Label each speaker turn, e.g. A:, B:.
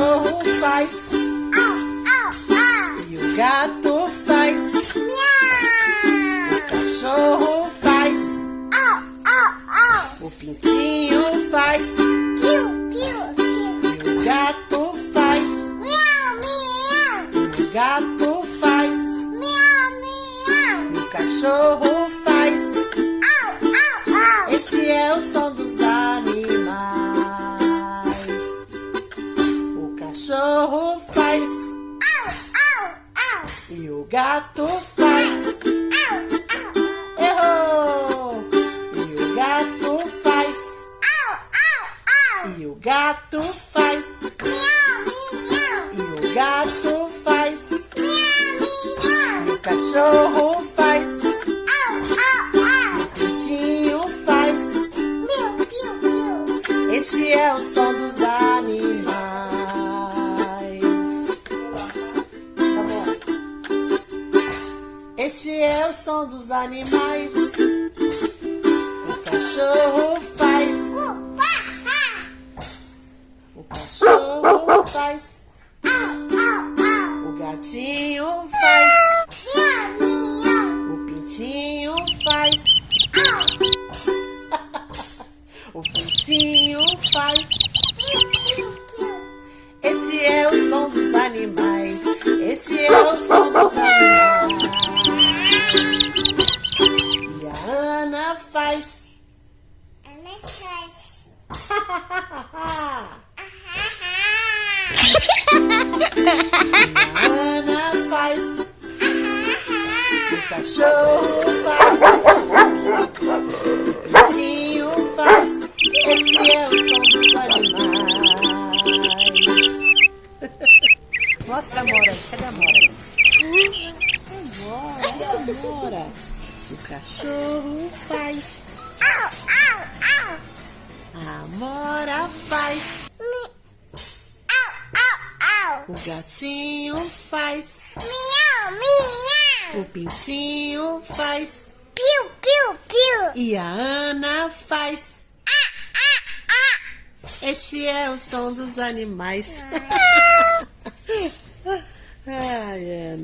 A: cachorro faz. E o gato faz. O cachorro faz. O pintinho faz. E o gato faz. E o gato faz. E o cachorro faz. Este é o som dos animais. O cachorro faz. E o gato faz. Errou! E o gato faz. E o gato faz. E o gato faz. E o cachorro faz. E o pintinho faz. Este é o som dos animais. Tá bom. Este é o som dos animais. O cachorro faz. O cachorro faz. O gatinho faz. O pintinho faz. O pintinho faz. Este é o som dos animais. Este é o som dos animais. E a Ana faz. E a Ana faz. O cachorro faz. O pintinho faz. Este é o som dos animais. Mostra a Amora. Cadê a Amora? Amora. O cachorro faz. A Amora faz. O gatinho faz. O pintinho faz. E a Ana faz. Este é o som dos animais. Ai, Ana.